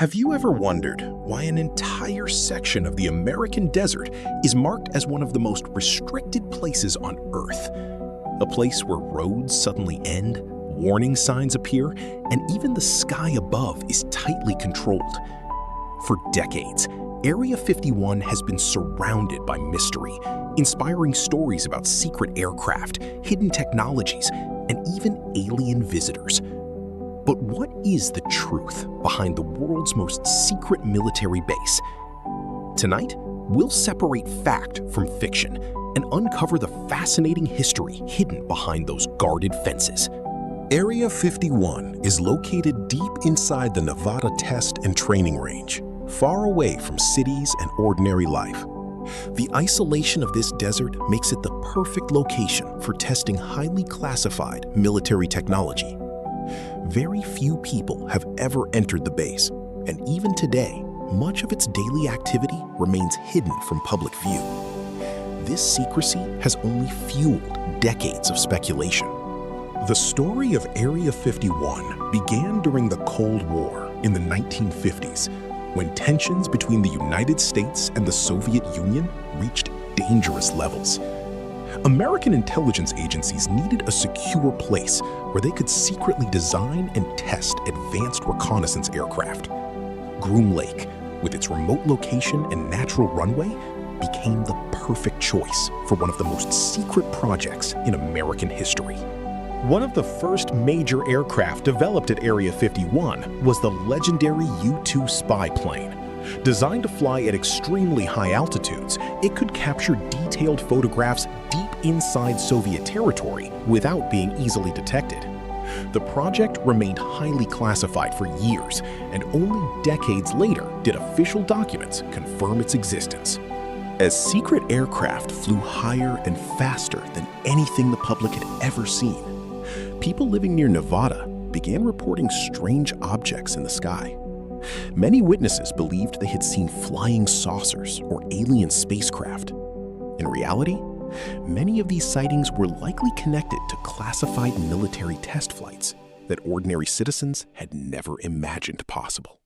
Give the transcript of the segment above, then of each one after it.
Have you ever wondered why an entire section of the American desert is marked as one of the most restricted places on Earth? A place where roads suddenly end, warning signs appear, and even the sky above is tightly controlled. For decades, Area 51 has been surrounded by mystery, inspiring stories about secret aircraft, hidden technologies, and even alien visitors. But what is the truth behind the world's most secret military base? Tonight, we'll separate fact from fiction and uncover the fascinating history hidden behind those guarded fences. Area 51 is located deep inside the Nevada Test and Training Range, far away from cities and ordinary life. The isolation of this desert makes it the perfect location for testing highly classified military technology. Very few people have ever entered the base, and even today, much of its daily activity remains hidden from public view. This secrecy has only fueled decades of speculation. The story of Area 51 began during the Cold War in the 1950s, when tensions between the United States and the Soviet Union reached dangerous levels. American intelligence agencies needed a secure place where they could secretly design and test advanced reconnaissance aircraft. Groom Lake, with its remote location and natural runway, became the perfect choice for one of the most secret projects in American history. One of the first major aircraft developed at Area 51 was the legendary U-2 spy plane. Designed to fly at extremely high altitudes, it could capture detailed photographs deep inside Soviet territory without being easily detected. The project remained highly classified for years, and only decades later did official documents confirm its existence. As secret aircraft flew higher and faster than anything the public had ever seen, people living near Nevada began reporting strange objects in the sky. Many witnesses believed they had seen flying saucers or alien spacecraft. In reality, many of these sightings were likely connected to classified military test flights that ordinary citizens had never imagined possible.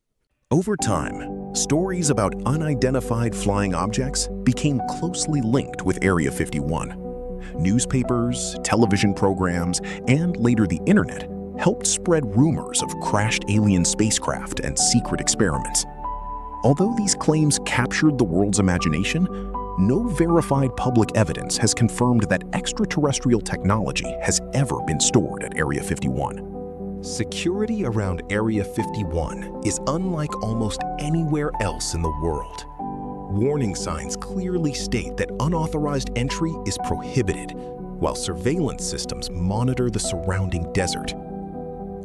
Over time, stories about unidentified flying objects became closely linked with Area 51. Newspapers, television programs, and later the internet helped spread rumors of crashed alien spacecraft and secret experiments. Although these claims captured the world's imagination, no verified public evidence has confirmed that extraterrestrial technology has ever been stored at Area 51. Security around Area 51 is unlike almost anywhere else in the world. Warning signs clearly state that unauthorized entry is prohibited, while surveillance systems monitor the surrounding desert.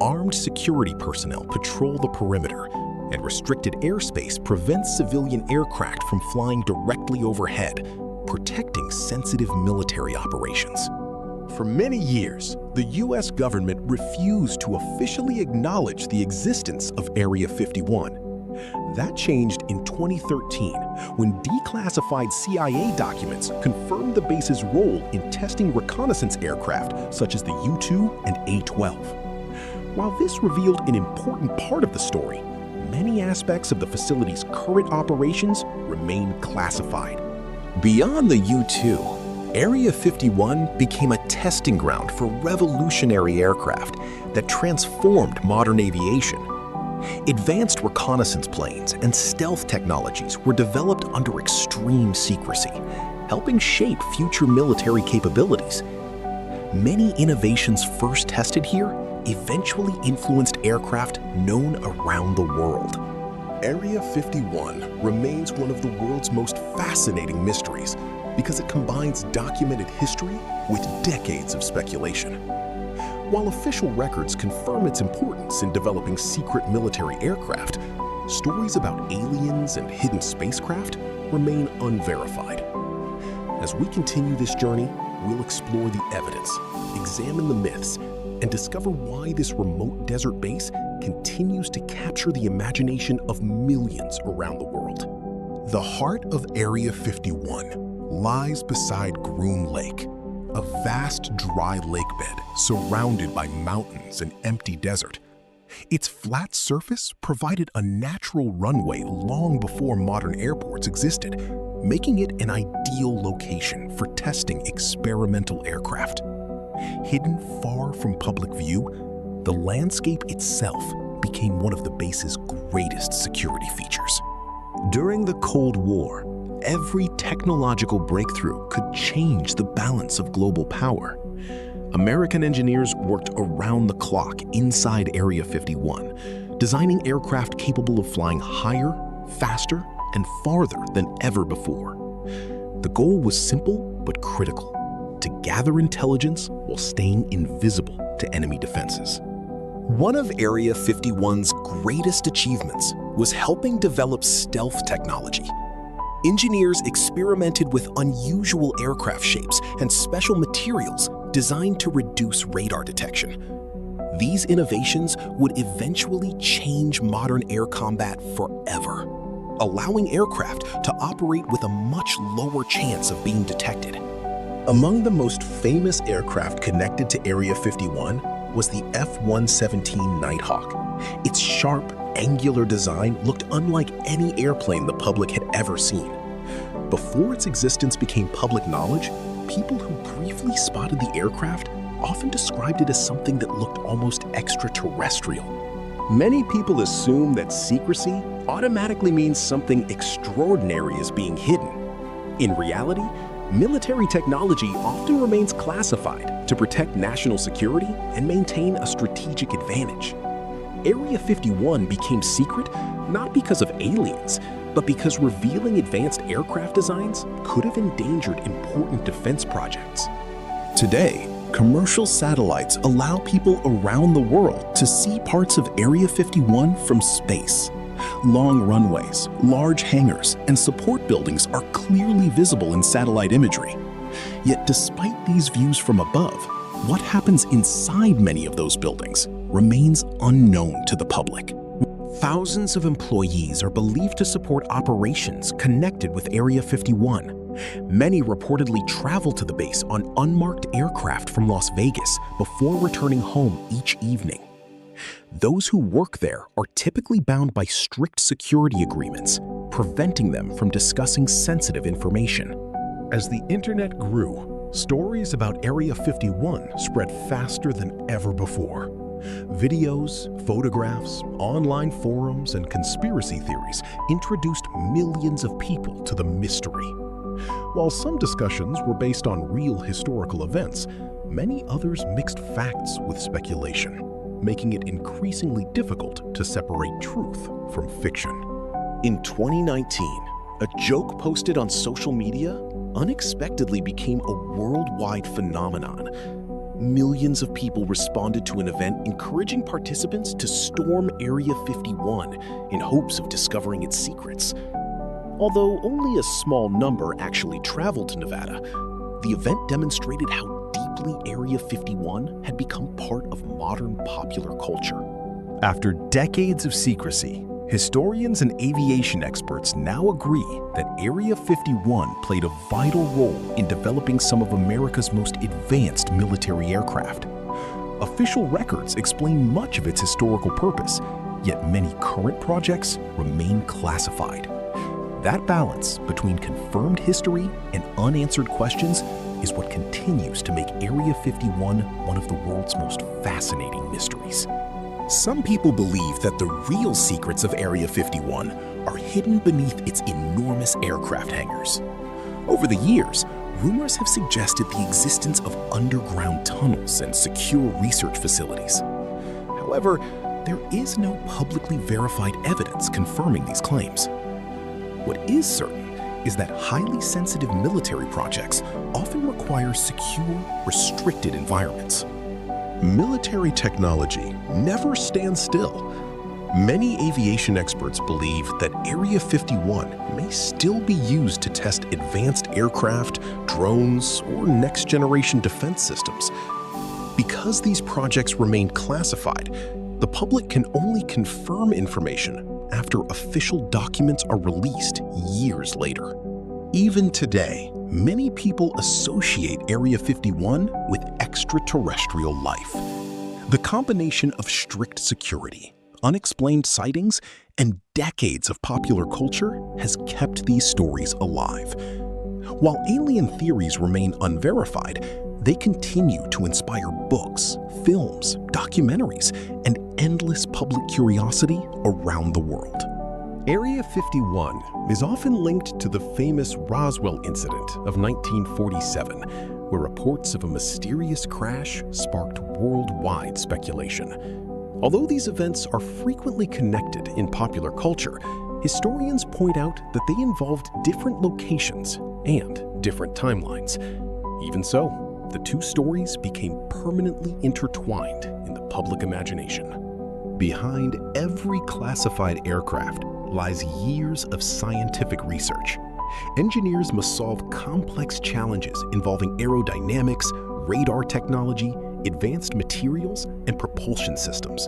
Armed security personnel patrol the perimeter, and restricted airspace prevents civilian aircraft from flying directly overhead, protecting sensitive military operations. For many years, the U.S. government refused to officially acknowledge the existence of Area 51. That changed in 2013 when declassified CIA documents confirmed the base's role in testing reconnaissance aircraft such as the U-2 and A-12. While this revealed an important part of the story, many aspects of the facility's current operations remain classified. Beyond the U-2, Area 51 became a testing ground for revolutionary aircraft that transformed modern aviation. Advanced reconnaissance planes and stealth technologies were developed under extreme secrecy, helping shape future military capabilities. Many innovations first tested here eventually influenced aircraft known around the world. Area 51 remains one of the world's most fascinating mysteries because it combines documented history with decades of speculation. While official records confirm its importance in developing secret military aircraft, stories about aliens and hidden spacecraft remain unverified. As we continue this journey, we'll explore the evidence, examine the myths, and discover why this remote desert base continues to capture the imagination of millions around the world. The heart of Area 51 lies beside Groom Lake, a vast dry lakebed surrounded by mountains and empty desert. Its flat surface provided a natural runway long before modern airports existed, making it an ideal location for testing experimental aircraft. Hidden far from public view, the landscape itself became one of the base's greatest security features. During the Cold War, every technological breakthrough could change the balance of global power. American engineers worked around the clock inside Area 51, designing aircraft capable of flying higher, faster, and farther than ever before. The goal was simple but critical: to gather intelligence while staying invisible to enemy defenses. One of Area 51's greatest achievements was helping develop stealth technology. Engineers experimented with unusual aircraft shapes and special materials designed to reduce radar detection. These innovations would eventually change modern air combat forever, allowing aircraft to operate with a much lower chance of being detected. Among the most famous aircraft connected to Area 51 was the F-117 Nighthawk. Its sharp, angular design looked unlike any airplane the public had ever seen. Before its existence became public knowledge, people who briefly spotted the aircraft often described it as something that looked almost extraterrestrial. Many people assume that secrecy automatically means something extraordinary is being hidden. In reality, military technology often remains classified to protect national security and maintain a strategic advantage. Area 51 became secret not because of aliens, but because revealing advanced aircraft designs could have endangered important defense projects. Today, commercial satellites allow people around the world to see parts of Area 51 from space. Long runways, large hangars, and support buildings are clearly visible in satellite imagery. Yet despite these views from above, what happens inside many of those buildings remains unknown to the public. Thousands of employees are believed to support operations connected with Area 51. Many reportedly travel to the base on unmarked aircraft from Las Vegas before returning home each evening. Those who work there are typically bound by strict security agreements, preventing them from discussing sensitive information. As the internet grew, stories about Area 51 spread faster than ever before. Videos, photographs, online forums, and conspiracy theories introduced millions of people to the mystery. While some discussions were based on real historical events, many others mixed facts with speculation, making it increasingly difficult to separate truth from fiction. In 2019, a joke posted on social media unexpectedly became a worldwide phenomenon. Millions of people responded to an event encouraging participants to storm Area 51 in hopes of discovering its secrets. Although only a small number actually traveled to Nevada, the event demonstrated how deeply Area 51 had become part of modern popular culture. After decades of secrecy, historians and aviation experts now agree that Area 51 played a vital role in developing some of America's most advanced military aircraft. Official records explain much of its historical purpose, yet many current projects remain classified. That balance between confirmed history and unanswered questions is what continues to make Area 51 one of the world's most fascinating mysteries. Some people believe that the real secrets of Area 51 are hidden beneath its enormous aircraft hangars. Over the years, rumors have suggested the existence of underground tunnels and secure research facilities. However, there is no publicly verified evidence confirming these claims. What is certain is that highly sensitive military projects often require secure, restricted environments. Military technology never stands still. Many aviation experts believe that Area 51 may still be used to test advanced aircraft, drones, or next-generation defense systems. Because these projects remain classified, the public can only confirm information after official documents are released years later. Even today, many people associate Area 51 with extraterrestrial life. The combination of strict security, unexplained sightings, and decades of popular culture has kept these stories alive. While alien theories remain unverified, they continue to inspire books, films, documentaries, and endless public curiosity around the world. Area 51 is often linked to the famous Roswell incident of 1947, where reports of a mysterious crash sparked worldwide speculation. Although these events are frequently connected in popular culture, historians point out that they involved different locations and different timelines. Even so, the two stories became permanently intertwined in the public imagination. Behind every classified aircraft lies years of scientific research. Engineers must solve complex challenges involving aerodynamics, radar technology, advanced materials, and propulsion systems.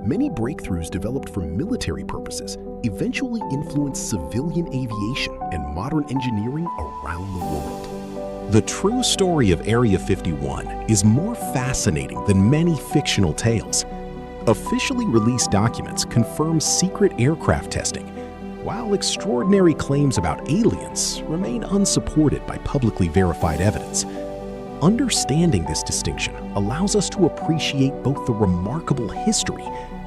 Many breakthroughs developed for military purposes eventually influenced civilian aviation and modern engineering around the world. The true story of Area 51 is more fascinating than many fictional tales. Officially released documents confirm secret aircraft testing, while extraordinary claims about aliens remain unsupported by publicly verified evidence. Understanding this distinction allows us to appreciate both the remarkable history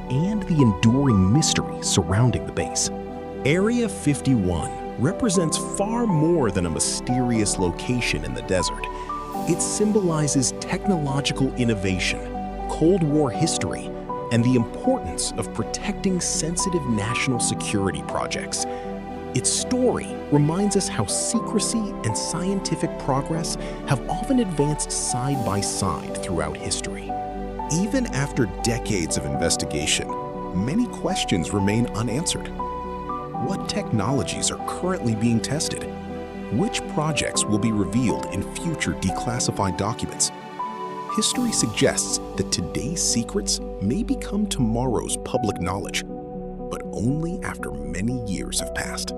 and the enduring mystery surrounding the base. Area 51 represents far more than a mysterious location in the desert. It symbolizes technological innovation, Cold War history, and the importance of protecting sensitive national security projects. Its story reminds us how secrecy and scientific progress have often advanced side by side throughout history. Even after decades of investigation, many questions remain unanswered. What technologies are currently being tested? Which projects will be revealed in future declassified documents? History suggests that today's secrets may become tomorrow's public knowledge, but only after many years have passed.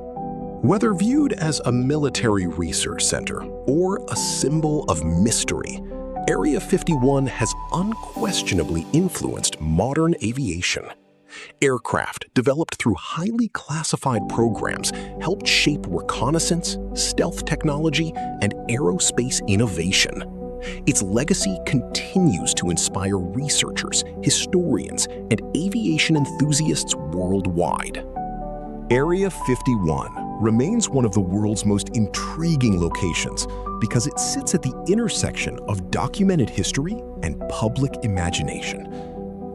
Whether viewed as a military research center or a symbol of mystery, Area 51 has unquestionably influenced modern aviation. Aircraft developed through highly classified programs helped shape reconnaissance, stealth technology, and aerospace innovation. Its legacy continues to inspire researchers, historians, and aviation enthusiasts worldwide. Area 51 remains one of the world's most intriguing locations because it sits at the intersection of documented history and public imagination.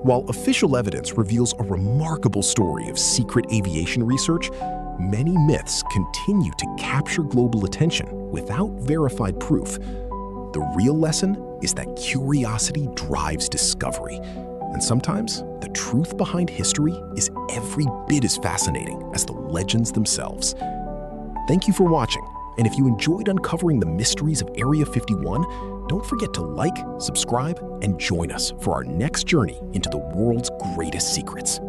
While official evidence reveals a remarkable story of secret aviation research, many myths continue to capture global attention without verified proof. The real lesson is that curiosity drives discovery, and sometimes the truth behind history is every bit as fascinating as the legends themselves. Thank you for watching, and if you enjoyed uncovering the mysteries of Area 51, don't forget to like, subscribe, and join us for our next journey into the world's greatest secrets.